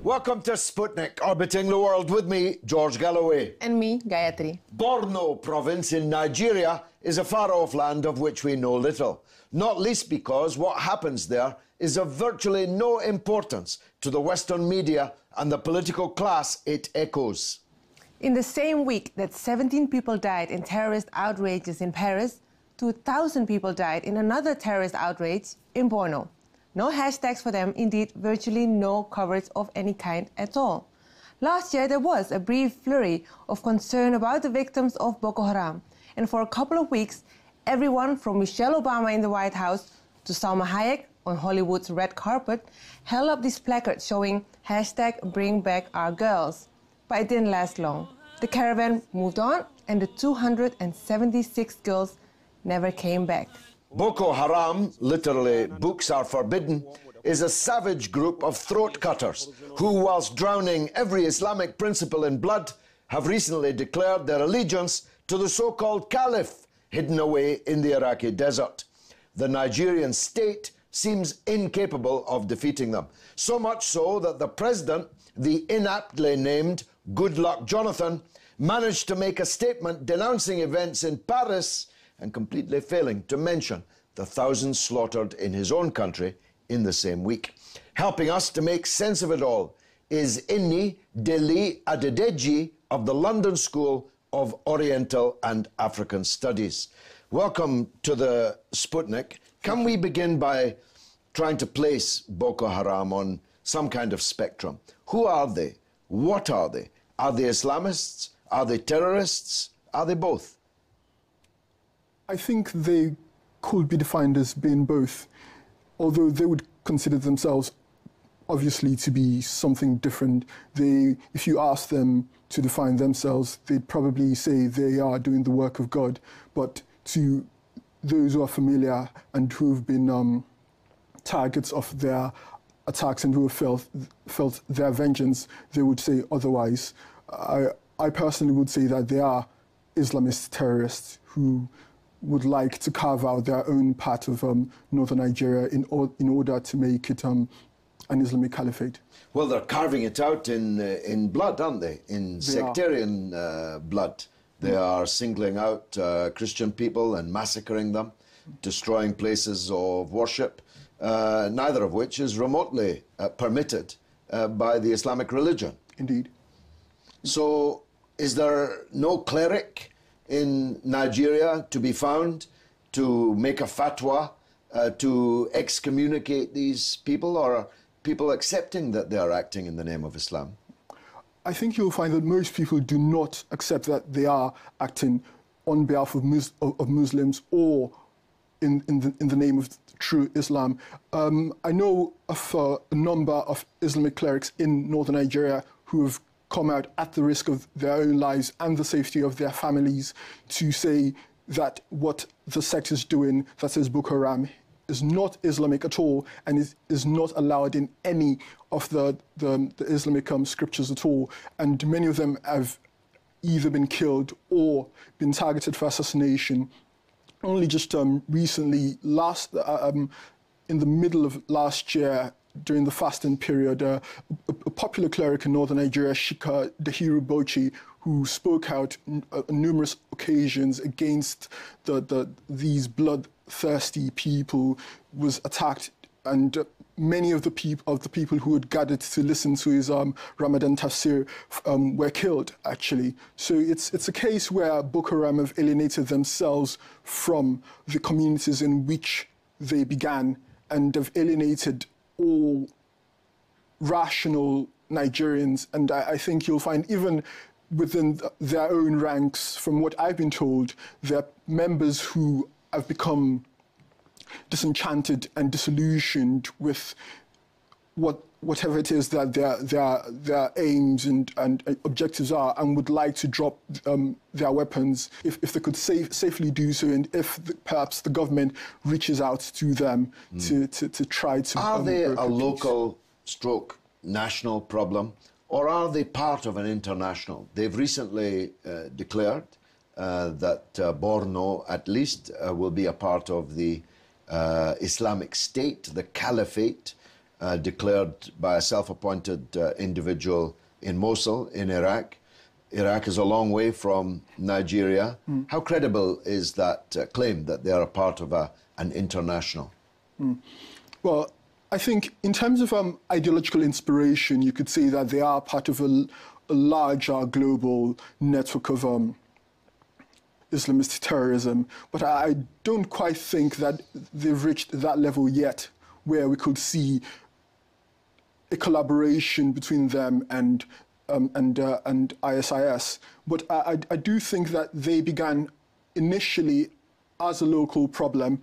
Welcome to Sputnik, orbiting the world with me, George Galloway. And me, Gayatri. Borno province in Nigeria is a far-off land of which we know little, not least because what happens there is of virtually no importance to the Western media and the political class it echoes. In the same week that 17 people died in terrorist outrages in Paris, 2,000 people died in another terrorist outrage in Borno. No hashtags for them, indeed virtually no coverage of any kind at all. Last year there was a brief flurry of concern about the victims of Boko Haram, and for a couple of weeks everyone from Michelle Obama in the White House to Salma Hayek on Hollywood's red carpet held up these placards showing #BringBackOurGirls. But it didn't last long. The caravan moved on and the 276 girls never came back. Boko Haram, literally books are forbidden, is a savage group of throat cutters who, whilst drowning every Islamic principle in blood, have recently declared their allegiance to the so-called caliph hidden away in the Iraqi desert. The Nigerian state seems incapable of defeating them, so much so that the president, the inaptly named Goodluck Jonathan, managed to make a statement denouncing events in Paris and completely failing to mention the thousands slaughtered in his own country in the same week. Helping us to make sense of it all is Ini Dele-Adedeji of the London School of Oriental and African Studies. Welcome to the Sputnik. Can we begin by trying to place Boko Haram on some kind of spectrum? Who are they? What are they? Are they Islamists? Are they terrorists? Are they both? I think they could be defined as being both, although they would consider themselves obviously to be something different. If you ask them to define themselves, they'd probably say they are doing the work of God. But to those who are familiar and who've been targets of their attacks and who have felt their vengeance, they would say otherwise. I personally would say that they are Islamist terrorists who would like to carve out their own part of northern Nigeria in order to make it an Islamic caliphate. Well, they're carving it out in blood, aren't they? In sectarian blood. They are singling out Christian people and massacring them, destroying places of worship, neither of which is remotely permitted by the Islamic religion. Indeed. So is there no cleric in Nigeria to be found to make a fatwa to excommunicate these people, or are people accepting that they are acting in the name of Islam? I think you'll find that most people do not accept that they are acting on behalf of Muslims or in the name of true Islam. I know of a number of Islamic clerics in northern Nigeria who have come out at the risk of their own lives and the safety of their families to say that what the sect is doing, that says Boko Haram, is not Islamic at all and is not allowed in any of the Islamic scriptures at all. And many of them have either been killed or been targeted for assassination. Only just recently, in the middle of last year, during the fasting period, a popular cleric in northern Nigeria, Shika Dahiru Bochi, who spoke out on numerous occasions against these bloodthirsty people, was attacked, and many of the people who had gathered to listen to his Ramadan tafsir were killed, actually. So it's a case where Boko Haram have alienated themselves from the communities in which they began and have alienated all rational Nigerians. And I think you'll find even within their own ranks, from what I've been told, there are members who have become disenchanted and disillusioned with whatever it is that their aims and objectives are, and would like to drop their weapons if they could safely do so, and if perhaps the government reaches out to them to try to... Are they a local stroke national problem, or are they part of an international? They've recently declared that Borno, at least, will be a part of the Islamic State, the Caliphate, declared by a self-appointed individual in Mosul, in Iraq. Iraq is a long way from Nigeria. How credible is that claim that they are a part of an international? Well, I think in terms of ideological inspiration, you could say that they are part of a larger global network of Islamist terrorism. But I don't quite think that they've reached that level yet, where we could see a collaboration between them and ISIS. But I do think that they began initially as a local problem,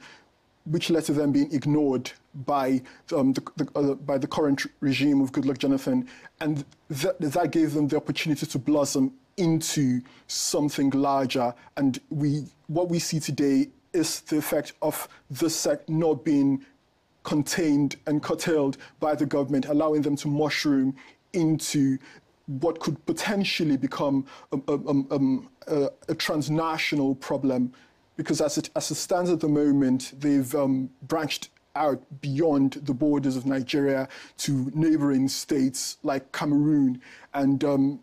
which led to them being ignored by the current regime of Goodluck Jonathan, and that gave them the opportunity to blossom into something larger. And what we see today is the effect of the sect not being contained and curtailed by the government, allowing them to mushroom into what could potentially become a transnational problem. Because as it stands at the moment, they've branched out beyond the borders of Nigeria to neighboring states like Cameroon, and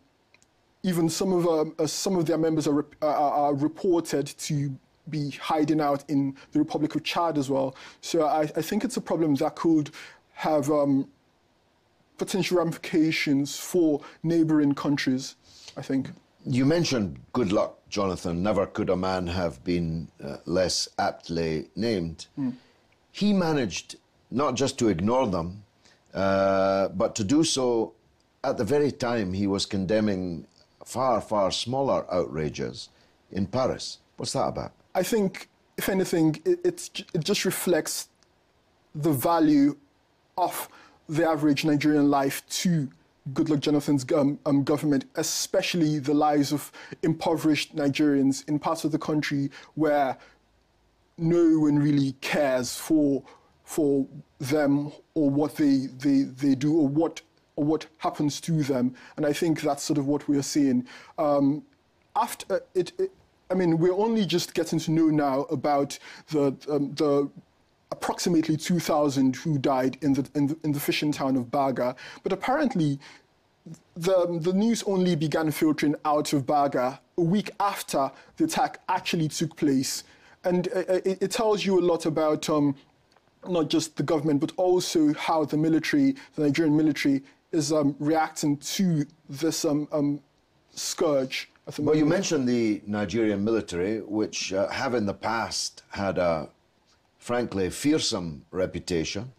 even some of their members are reported to be hiding out in the Republic of Chad as well. So I think it's a problem that could have potential ramifications for neighboring countries, I think. You mentioned Goodluck Jonathan. Never could a man have been less aptly named. He managed not just to ignore them, but to do so at the very time he was condemning far, far smaller outrages in Paris. What's that about? I think, if anything, it just reflects the value of the average Nigerian life to Goodluck Jonathan's government, especially the lives of impoverished Nigerians in parts of the country where no one really cares for them or what they do or what happens to them. And I think that's sort of what we are seeing. I mean, we're only just getting to know now about the approximately 2,000 who died in the fishing town of Baga, but apparently the news only began filtering out of Baga a week after the attack actually took place, and it tells you a lot about not just the government but also how the military, the Nigerian military, is reacting to this scourge. Well, you mentioned the Nigerian military, which have in the past had a, frankly, fearsome reputation,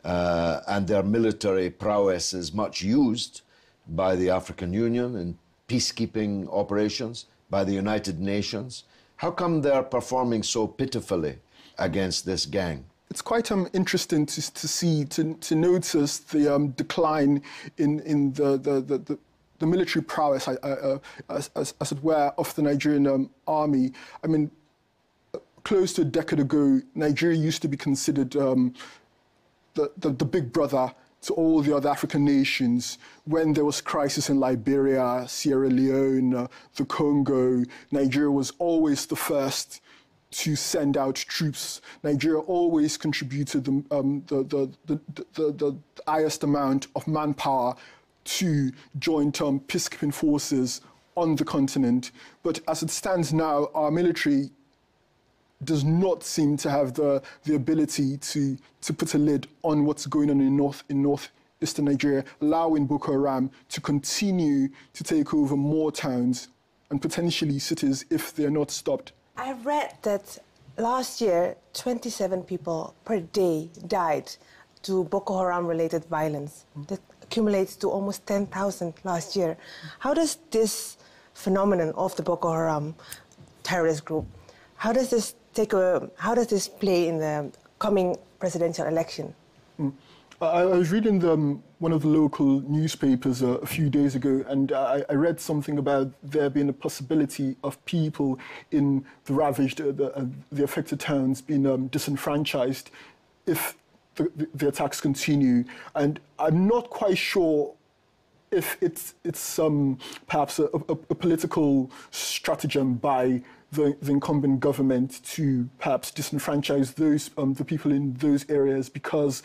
and their military prowess is much used by the African Union in peacekeeping operations, by the United Nations. How come they're performing so pitifully against this gang? It's quite interesting to notice the decline in the military prowess, as it were, of the Nigerian army. I mean, close to a decade ago, Nigeria used to be considered the big brother to all the other African nations. When there was crisis in Liberia, Sierra Leone, the Congo, Nigeria was always the first to send out troops. Nigeria always contributed the highest amount of manpower to joint peacekeeping forces on the continent. But as it stands now, our military does not seem to have the ability to put a lid on what's going on in northeastern Nigeria, allowing Boko Haram to continue to take over more towns and potentially cities if they're not stopped. I read that last year, 27 people per day died to Boko Haram-related violence. That accumulates to almost 10,000 last year. How does this phenomenon of the Boko Haram terrorist group, how does this play in the coming presidential election? I was reading one of the local newspapers a few days ago, and I read something about there being a possibility of people in the ravaged, the affected towns being disenfranchised if the attacks continue. And I'm not quite sure if it's perhaps a political stratagem by the incumbent government to perhaps disenfranchise those the people in those areas because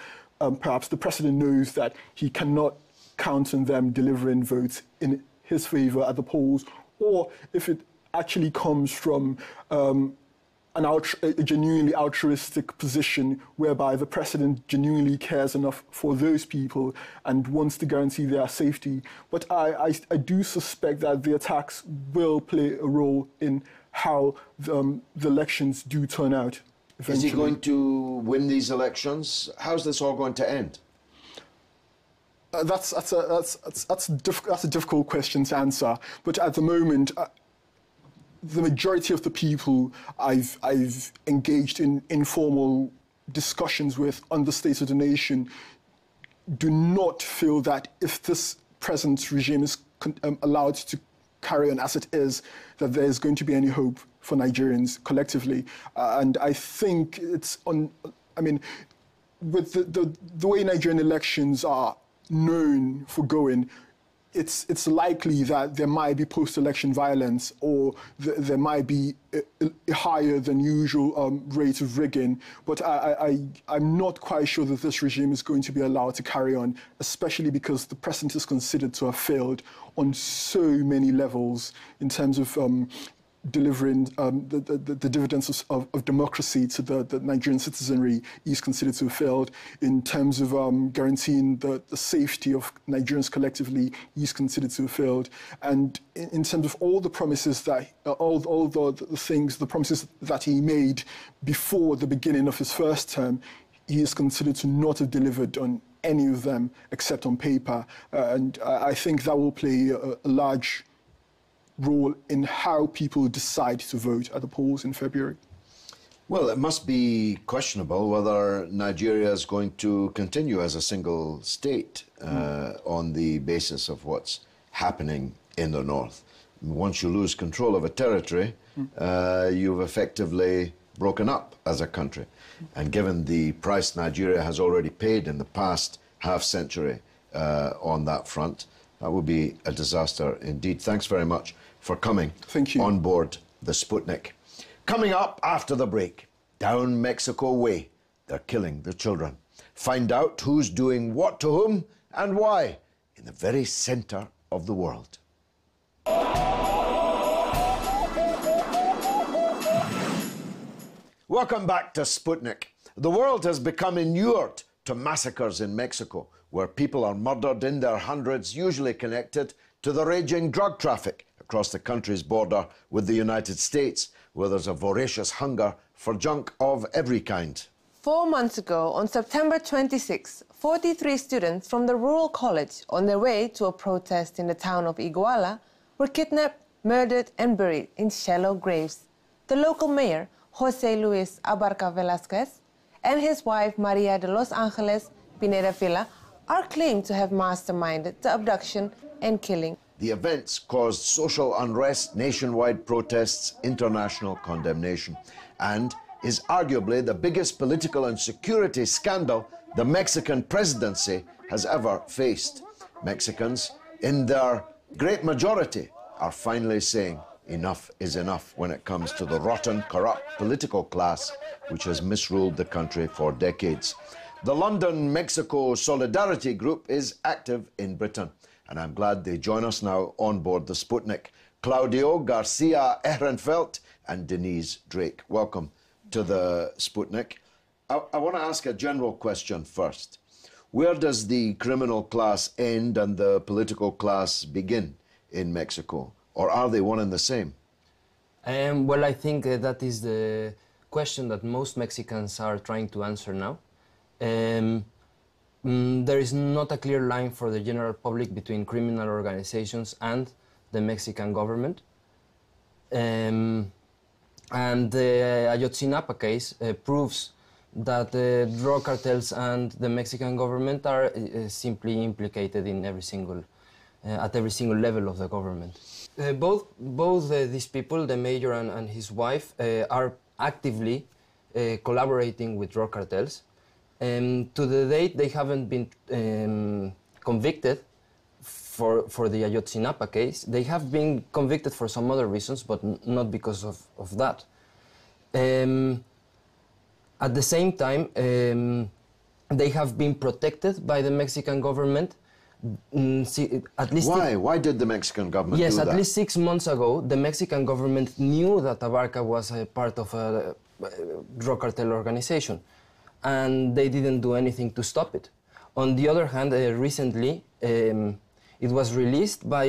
perhaps the president knows that he cannot count on them delivering votes in his favor at the polls, or if it actually comes from a genuinely altruistic position whereby the president genuinely cares enough for those people and wants to guarantee their safety. But I do suspect that the attacks will play a role in how the elections do turn out eventually. Is he going to win these elections? How's this all going to end? That's a difficult question to answer. But at the moment, the majority of the people I've engaged in informal discussions with on the state of the nation do not feel that if this present regime is allowed to carry on as it is, that there is going to be any hope for Nigerians collectively. And I think it's with the way Nigerian elections are known for going, it's likely that there might be post-election violence, or there might be a higher than usual rate of rigging. But I'm not quite sure that this regime is going to be allowed to carry on, especially because the president is considered to have failed on so many levels in terms of delivering the dividends of democracy to the Nigerian citizenry. Is considered to have failed in terms of guaranteeing the safety of Nigerians collectively. He's considered to have failed, and in terms of all the promises that all the promises that he made before the beginning of his first term, he is considered to not have delivered on any of them except on paper, and I think that will play a large role in how people decide to vote at the polls in February. Well, it must be questionable whether Nigeria is going to continue as a single state on the basis of what's happening in the north. Once you lose control of a territory, you've effectively broken up as a country. And given the price Nigeria has already paid in the past half-century on that front, that would be a disaster indeed. Thanks very much for coming on board the Sputnik. Coming up after the break, down Mexico way, they're killing the children. Find out who's doing what to whom and why in the very center of the world. Welcome back to Sputnik. The world has become inured to massacres in Mexico, where people are murdered in their hundreds, usually connected to the raging drug traffic across the country's border with the United States, where there's a voracious hunger for junk of every kind. 4 months ago, on September 26, 43 students from the rural college on their way to a protest in the town of Iguala were kidnapped, murdered and buried in shallow graves. The local mayor, José Luis Abarca Velázquez, and his wife, Maria de los Angeles Pineda Villa, are claimed to have masterminded the abduction and killing. The events caused social unrest, nationwide protests, international condemnation, and is arguably the biggest political and security scandal the Mexican presidency has ever faced. Mexicans, in their great majority, are finally saying enough is enough when it comes to the rotten, corrupt political class which has misruled the country for decades. The London Mexico Solidarity Group is active in Britain, and I'm glad they join us now on board the Sputnik. Claudio, Garcia, Ehrenfeld and Denise Drake. Welcome to the Sputnik. I want to ask a general question first. Where does the criminal class end and the political class begin in Mexico? Or are they one and the same? Well, I think that is the question that most Mexicans are trying to answer now. There is not a clear line for the general public between criminal organizations and the Mexican government. And the Ayotzinapa case proves that the drug cartels and the Mexican government are simply implicated in every single, at every single level of the government. Both these people, the mayor and his wife, are actively collaborating with drug cartels. To the date, they haven't been convicted for the Ayotzinapa case. They have been convicted for some other reasons, but not because of that. At the same time, they have been protected by the Mexican government. At least Why did the Mexican government do that? Yes, at least 6 months ago, the Mexican government knew that Abarca was a part of a drug cartel organization, and they didn't do anything to stop it. On the other hand, recently, it was released by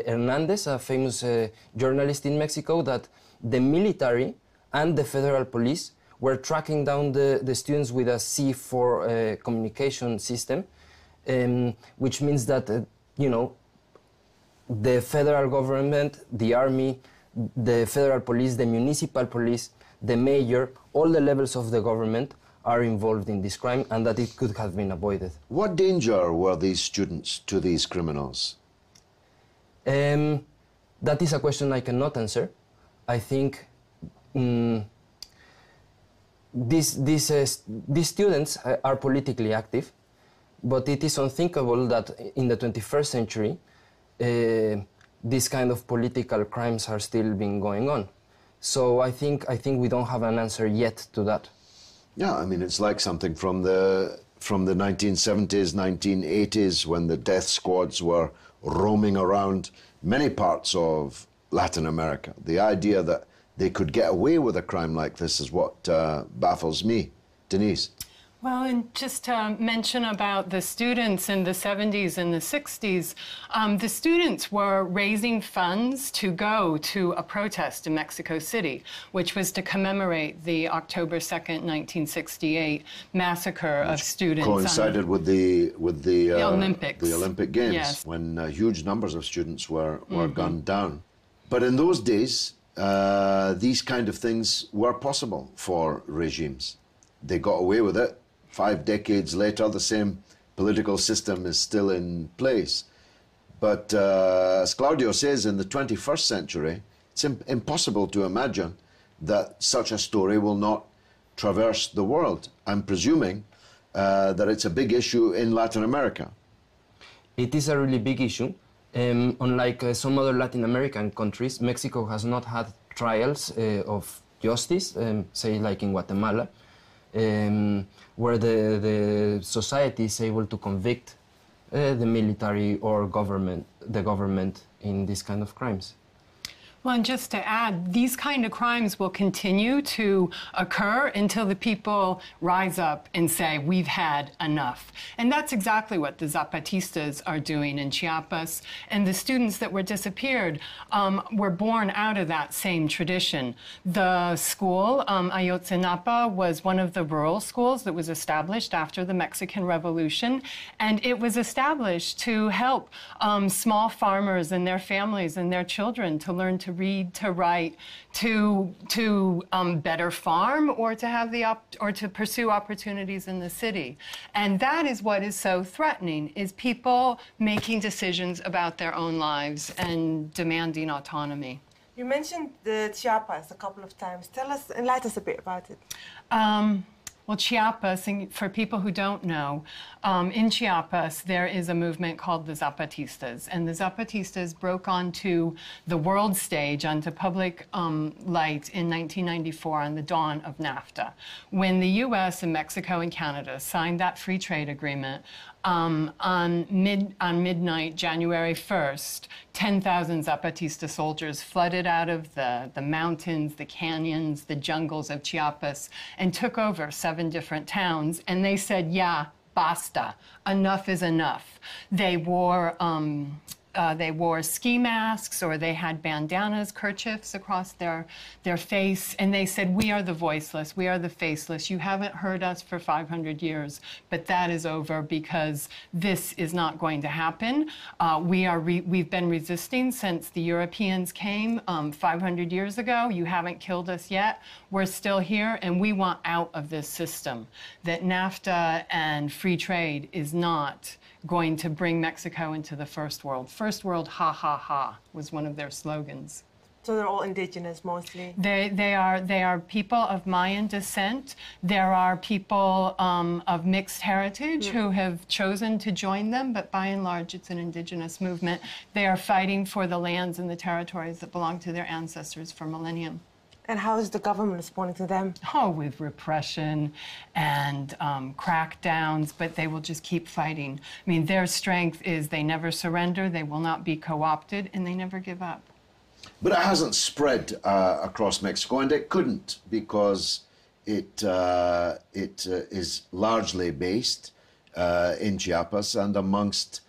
Hernandez, a famous journalist in Mexico, that the military and the federal police were tracking down the students with a C4 communication system, which means that, you know, the federal government, the army, the federal police, the municipal police, the mayor, all the levels of the government are involved in this crime, and that it could have been avoided. What danger were these students to these criminals? That is a question I cannot answer. I think these students are politically active, but it is unthinkable that in the 21st century, these kind of political crimes are still being going on. So I think we don't have an answer yet to that. Yeah, I mean, it's like something from the 1970s, 1980s, when the death squads were roaming around many parts of Latin America. The idea that they could get away with a crime like this is what baffles me. Denise? Well, and just to mention about the students in the 70s and the 60s, the students were raising funds to go to a protest in Mexico City, which was to commemorate the October 2nd, 1968 massacre of students. Coincided with the Olympics. The Olympic Games, yes. When huge numbers of students were gunned down. But in those days, these kind of things were possible for regimes. They got away with it. 5 decades later, the same political system is still in place. But as Claudio says, in the 21st century, it's impossible to imagine that such a story will not traverse the world. I'm presuming that it's a big issue in Latin America. It is a really big issue. Unlike some other Latin American countries, Mexico has not had trials of justice, say like in Guatemala, where the society is able to convict the military or the government in this kind of crimes. Well, and just to add, these kind of crimes will continue to occur until the people rise up and say, we've had enough. And that's exactly what the Zapatistas are doing in Chiapas. And the students that were disappeared were born out of that same tradition. The school, Ayotzinapa, was one of the rural schools that was established after the Mexican Revolution. And it was established to help small farmers and their families and their children to learn to read, to write, to better farm, or to have or to pursue opportunities in the city. And that is what is so threatening, is people making decisions about their own lives and demanding autonomy. You mentioned the Chiapas a couple of times. Tell us, enlighten us a bit about it. Well, Chiapas, and for people who don't know, in Chiapas, there is a movement called the Zapatistas. And the Zapatistas broke onto the world stage, onto public light in 1994 on the dawn of NAFTA, when the US and Mexico and Canada signed that free trade agreement. On midnight, January 1st, 10,000 Zapatista soldiers flooded out of the mountains, the canyons, the jungles of Chiapas, and took over 7 different towns. And they said, yeah, basta, enough is enough. They wore they wore ski masks or they had bandanas, kerchiefs across their face, and they said, "We are the voiceless, we are the faceless. You haven't heard us for 500 years, but that is over because this is not going to happen. We've been resisting since the Europeans came 500 years ago. You haven't killed us yet. We're still here, and we want out of this system. That NAFTA and free trade is not going to bring Mexico into the first world. First world, ha, ha, ha, was one of their slogans. So they're all indigenous mostly? They are people of Mayan descent. There are people of mixed heritage who have chosen to join them, but by and large it's an indigenous movement. They are fighting for the lands and the territories that belong to their ancestors for millennium. And how is the government responding to them? Oh, with repression and crackdowns, but they will just keep fighting. I mean, their strength is they never surrender, they will not be co-opted, and they never give up. But it hasn't spread across Mexico, and it couldn't, because it is largely based in Chiapas and amongst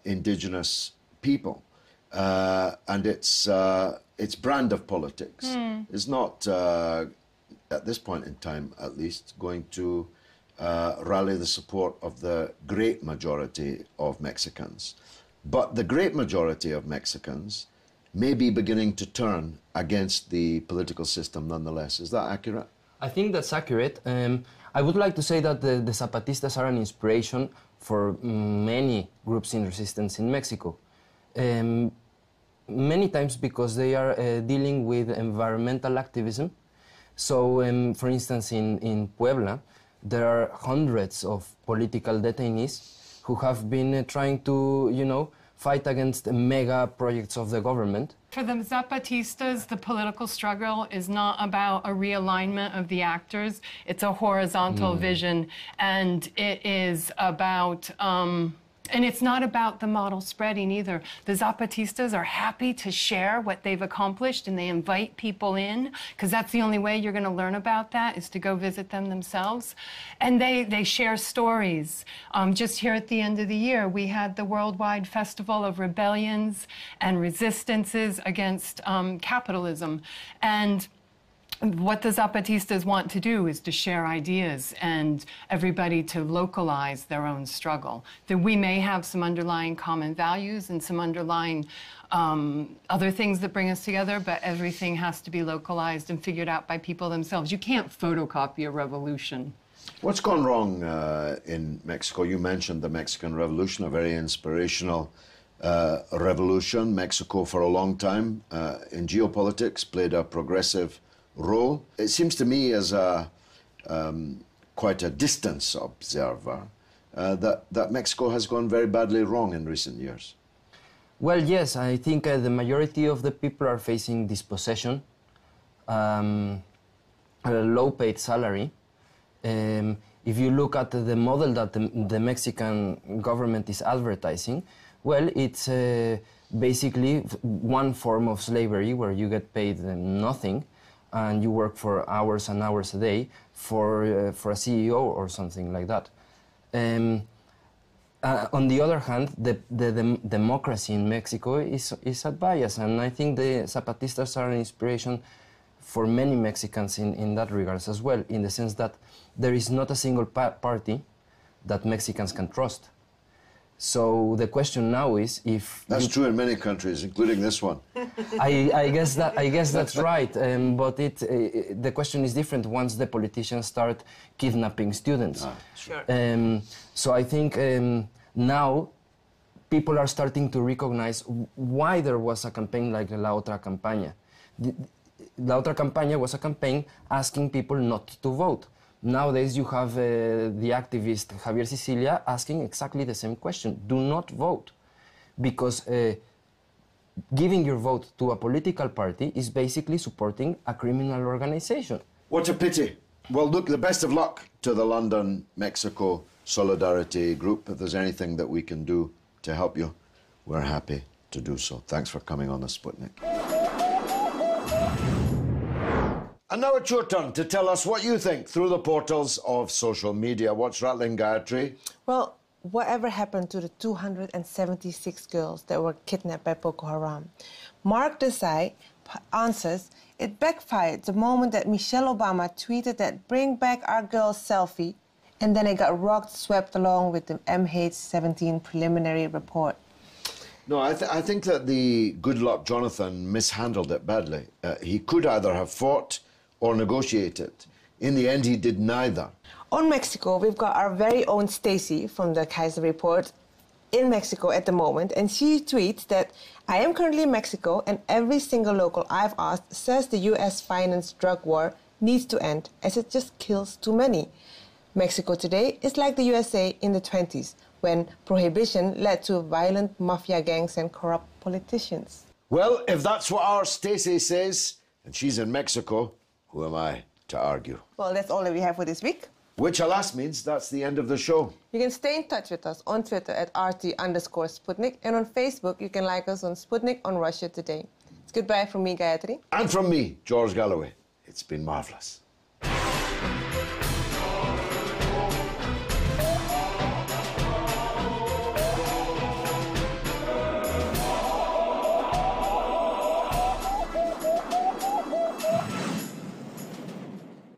indigenous people. And its brand of politics is not, at this point in time at least, going to rally the support of the great majority of Mexicans. But the great majority of Mexicans may be beginning to turn against the political system nonetheless. Is that accurate? I think that's accurate. I would like to say that the Zapatistas are an inspiration for many groups in resistance in Mexico. Many times because they are dealing with environmental activism. So, for instance, in Puebla, there are hundreds of political detainees who have been trying to, you know, fight against mega projects of the government. For the Zapatistas, the political struggle is not about a realignment of the actors. It's a horizontal vision, and it is about and it's not about the model spreading either. The Zapatistas are happy to share what they've accomplished, and they invite people in, because that's the only way you're going to learn about that, is to go visit them themselves. And they share stories. Just here at the end of the year, we had the Worldwide Festival of Rebellions and Resistances against capitalism. And what the Zapatistas want to do is to share ideas and everybody to localize their own struggle. That we may have some underlying common values and some underlying other things that bring us together, but everything has to be localized and figured out by people themselves. You can't photocopy a revolution. What's gone wrong in Mexico? You mentioned the Mexican Revolution, a very inspirational revolution. Mexico, for a long time, in geopolitics, played a progressive role. It seems to me, as a quite a distance observer, that Mexico has gone very badly wrong in recent years. Well, yes, I think the majority of the people are facing dispossession, a low-paid salary. If you look at the model that the Mexican government is advertising, well, it's basically one form of slavery where you get paid nothing, and you work for hours and hours a day for a CEO or something like that. On the other hand, the democracy in Mexico is at bias, and I think the Zapatistas are an inspiration for many Mexicans in that regards as well, in the sense that there is not a single party that Mexicans can trust. So the question now is if... That's true in many countries, including this one. I guess that's right, but the question is different once the politicians start kidnapping students. Sure. So I think now people are starting to recognize why there was a campaign like La Otra Campaña. La Otra Campaña was a campaign asking people not to vote. Nowadays, you have the activist Javier Sicilia asking exactly the same question. Do not vote. Because giving your vote to a political party is basically supporting a criminal organization. What a pity. Well, look, the best of luck to the London-Mexico Solidarity Group. If there's anything that we can do to help you, we're happy to do so. Thanks for coming on the Sputnik. And now it's your turn to tell us what you think through the portals of social media. What's rattling, Gayatri? Well, whatever happened to the 276 girls that were kidnapped by Boko Haram? Mark Desai answers, it backfired the moment that Michelle Obama tweeted that bring back our girls selfie, and then it got rocked, swept along with the MH17 preliminary report. No, I think that the Goodluck Jonathan mishandled it badly. He could either have fought or negotiated. In the end, he did neither. On Mexico, we've got our very own Stacy from the Kaiser Report in Mexico at the moment, and she tweets that I am currently in Mexico, and every single local I've asked says the US-financed drug war needs to end, as it just kills too many. Mexico today is like the USA in the 20s, when prohibition led to violent mafia gangs and corrupt politicians. Well, if that's what our Stacey says, and she's in Mexico, who am I to argue? Well, that's all that we have for this week. Which, alas, means that's the end of the show. You can stay in touch with us on Twitter at RT_Sputnik, and on Facebook you can like us on Sputnik on Russia Today. It's goodbye from me, Gayatri. And from me, George Galloway. It's been marvellous.